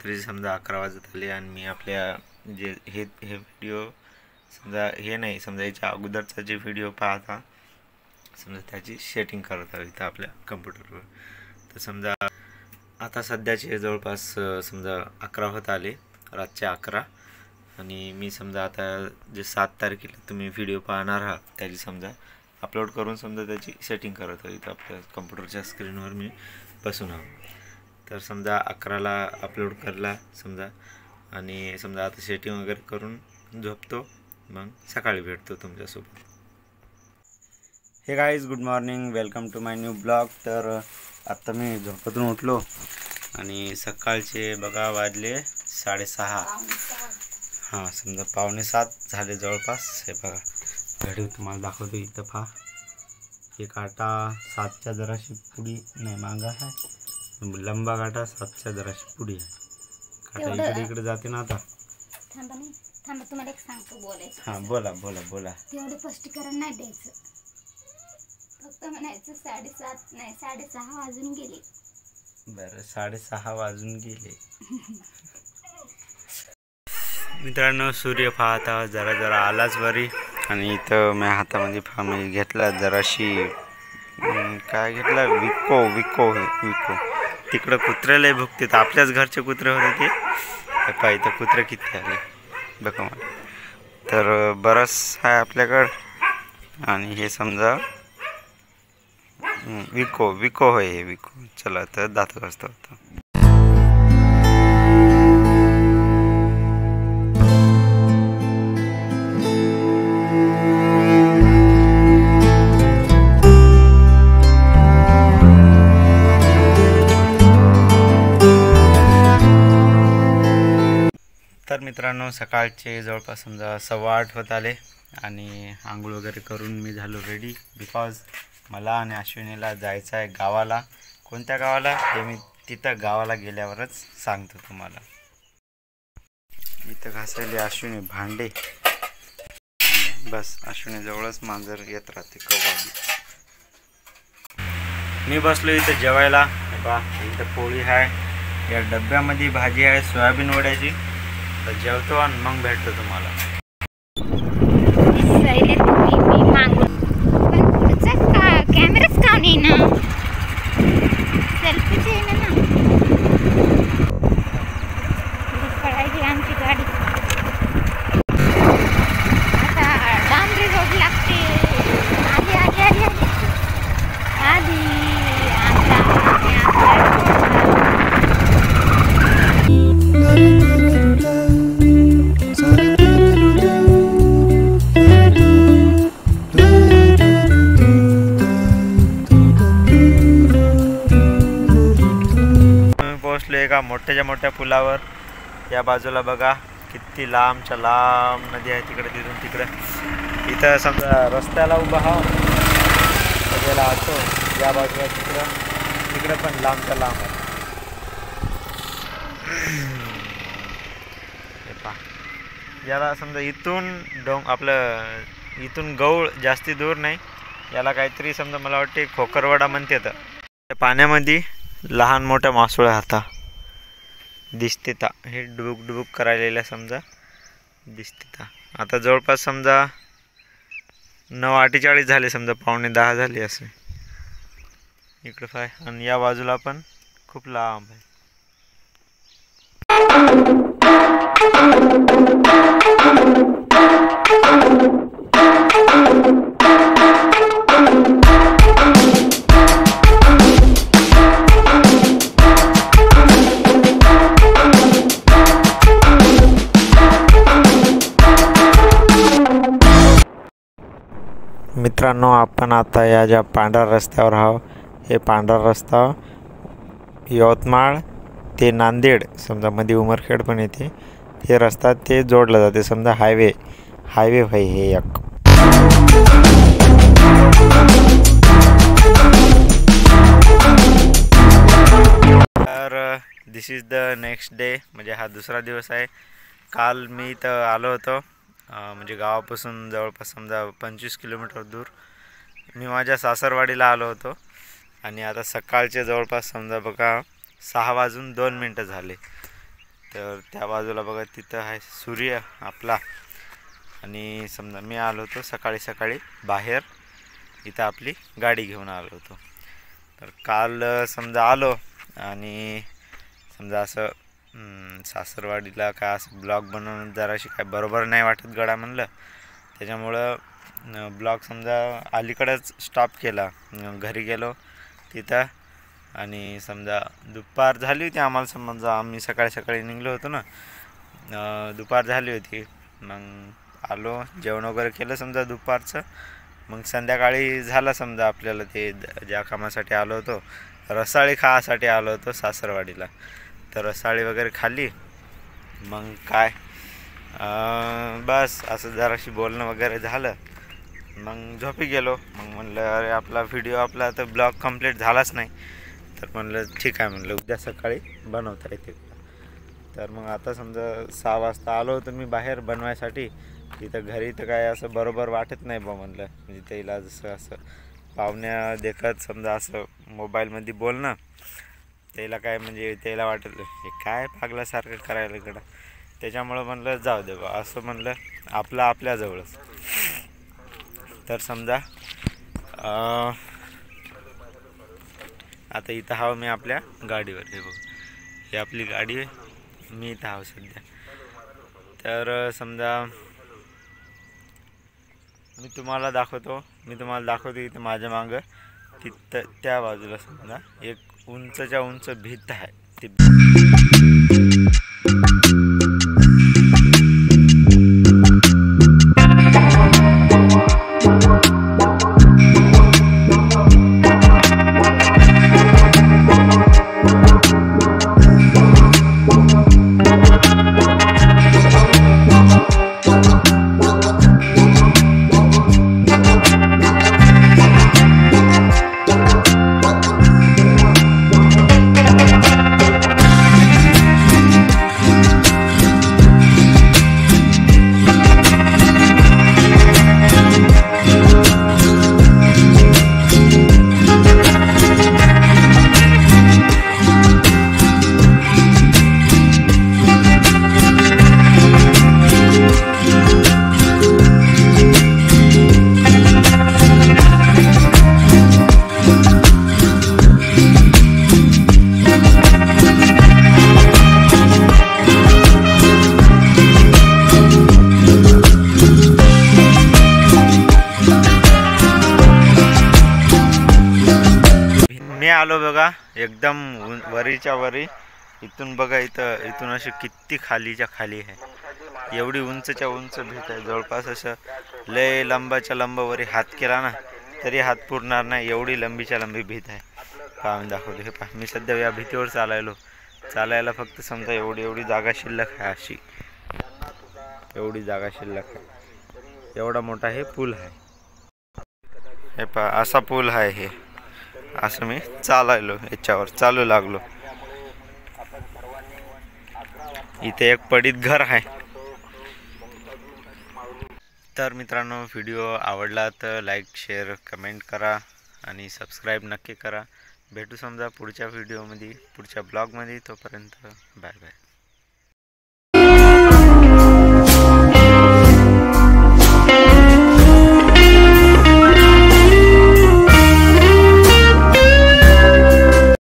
रात्री समजा 11 वाजत आले आणि मी आपल्या जे हे व्हिडिओ समजा हे नाही समजा याच्या अगोदरचा जे व्हिडिओ पाहता समजा त्याची सेटिंग करत आहे इथं आपल्या कम्प्युटरवर। तर समजा आता सध्याचे जवळपास समजा 11 होत आले, रातचे 11, आणि मी समजा आता जे 7 तारखेला तुम्ही व्हिडिओ पाहणार आहात त्याची समजा अपलोड करून समजा त्याची सेटिंग करत आहे इथं आपल्या कम्प्युटरच्या स्क्रीनवर मी बसून आहे। तर समजा 11ला अपलोड करला समजा, आणि समजा आता सेटिंग वगैरे करून झोपतो, मग सकाळी भेटतो तुमच्यासोबत। Hey guys, good morning, welcome to my new blog. तर आता मी झोपेतून उठलो आणि सकाळचे बघा वाजले 6:30, हां समजा 6:45 झाले जवळपास। हे बघा घडी तुम्हाला दाखवतो, इथं पहा हे काटा 7च्या जराशी पुढी नाही मागं आहे, लंबा काटा 7च्या जराशी पुढी आहे, काटा इकडे इकडे जाते ना। आता थांबा तुम्हाला एक सांगतो बोलायचं। हां बोला बोला बोला। तेवढे स्पष्टीकरण नाही द्यायचं, फक्त म्हणायचं 7:30 नाही 6:30 वाजून गेले। बरं 6:30 वाजून गेले। मित्रांनो सूर्य पाहता जरा जरा आलाच वरी, आणि इथं मी हातामध्ये मी घेतला जराशी काय घेतला, विको तिकडं कुत्र्याला भुकते, आपल्याच घरचे कुत्रे होते ते पहा, इथं कुत्रे किती आले बघा मला। तर बरंच आहे आपल्याकडं, आणि हे समजा विको होय, हे विको। चला तर दात घासतो होता। तर मित्रांनो सकाळचे जवळपास समजा 8:15 होत आले, आणि आंघोळ वगैरे करून मी झालो रेडी, बिकॉज मला आणि अश्विनीला जायचं आहे गावाला। कोणत्या गावाला हे मी तिथं गावाला गेल्यावरच सांगतो तुम्हाला। इथं घासायले अश्विनी भांडे, बस अश्विनी जवळच मांजर येत राहते कवाबी। मी बसलो इथं जेवायला, बा इथं पोळी आहे, या डब्यामध्ये भाजी आहे सोयाबीन वड्याची। तर जेवतो आणि मग भेटतो तुम्हाला। कॅमेराच का नाही ना, सेल्फीच आहे ना, पडायची आमची गाडी। आता डांबरी रोड लागते, आधी आधी आधी आधी एका मोठ्या पुलावर, या बाजूला बघा किती लांबच्या लांब नदी आहे, तिकडे तिथून तिकडे। इथं समजा रस्त्याला उभा हा सगळ्याला असतो, या बाजूला तिकडे पण लांबच्या लांब आहे। हे पहा, याला समजा इथून आपलं इथून गौळ जास्ती दूर नाही, याला काहीतरी समजा मला वाटते खोकरवाडा म्हणते। तर पाण्यामध्ये लहान मोठ्या मासोळ्या आता दिसते, हे डुबुक करायला समजा दिसते। आता जवळपास समजा 9:48 झाले, समजा 9:45 झाले असे इकडं पाय, आणि या बाजूला पण खूप लांब आहे। मित्रांनो आपण आता या ज्या पांढऱ्या रस्त्यावर आहोत, हे पांढरा रस्ता यवतमाळ ते नांदेड समजा मध्ये उमरखेड पण येते, हे रस्ता ते जोडला जाते समजा हायवे भाई हे एक। तर दिस इज द नेक्स्ट डे, म्हणजे हा दुसरा दिवस आहे। काल मी इथं आलो होतो, म्हणजे गावापासून जवळपास समजा 25 किलोमीटर दूर मी माझ्या सासरवाडीला आलो होतो, आणि आता सकाळचे जवळपास समजा बघा 6:02 झाले, तर त्या बाजूला बघा तिथं आहे सूर्य आपला. आणि समजा मी आलो होतो सकाळी सकाळी बाहेर, इथं आपली गाडी घेऊन आलो होतो. तर काल समजा आलो आणि समजा असं सासरवाडीला काय असं ब्लॉग बनवणं जराशी काय बरोबर नाही वाटत गडा म्हणलं, त्याच्यामुळं ब्लॉग समजा अलीकडंच स्टॉप केला. घरी गेलो तिथं आणि समजा दुपार झाली होती आम्हाला, समजा आम्ही सकाळी सकाळी निघलो होतो ना, दुपार झाली होती. मग आलो जेवण वगैरे केलं समजा दुपारचं. मग संध्याकाळी झालं समजा आपल्याला ते ज्या कामासाठी आलो होतो, रसाळी खाण्यासाठी आलो होतो सासरवाडीला. तर रसाळी वगैरे खाल्ली. मग काय बस असं जराशी बोलणं वगैरे झालं. मग झोपी गेलो. मग म्हणलं अरे आपला व्हिडिओ आपला तर ब्लॉग कंप्लीट झालाच नाही. तर म्हणलं ठीक आहे, म्हणलं उद्या सकाळी बनवता येते. तर मग आता समजा 6 वाजता आलो होतो मी बाहेर बनवायसाठी. तिथं घरी तर काय असं बरोबर वाटत नाही बा म्हणलं, म्हणजे त्याला जसं असं पाहुण्या देखत समजा असं मोबाईलमध्ये बोलणं, त्याला काय म्हणजे त्याला वाटलं हे काय पागलासारखं करायला इकडं. त्याच्यामुळं म्हणलं जाऊ दे बा, असं म्हणलं आपलं आपल्याजवळच. तर समजा आता इथं हाव मी आपल्या गाडीवर. हे बघ ही आपली गाडी आहे, मी इथं हाव सध्या. तर समजा मी तुम्हाला दाखवतो इथं माझ्या मागं तिथं त्या बाजूला समजा एक उंचच्या उंच भिंत आहे. ती मी आलो बघा एकदम वरीच्या वरी. इथून बघा इथून अशी किती खालीच्या खाली आहे. एवढी उंचच्या उंच भीत आहे. जवळपास असं लय लंबाच्या लंबावरी हात केला ना तरी हात पुरणार नाही, एवढी लंबीच्या लंबी भीत आहे. पाहून दाखवतो. हे पहा मी सध्या या भीतीवर चालायला फक्त समजा एवढी जागा शिल्लक आहे. अशी एवढी जागा शिल्लक आहे. एवढा मोठा हे पूल आहे. हे पहा असा पूल आहे. हे असं मी चालायलो, याच्यावर चालू लागलो. इथे एक पडीत घर आहे. तर मित्रांनो व्हिडिओ आवडला तर लाईक शेअर कमेंट करा आणि सबस्क्राईब नक्की करा. भेटू समजा पुढच्या व्हिडिओमध्ये, पुढच्या ब्लॉगमध्ये. तोपर्यंत बाय बाय.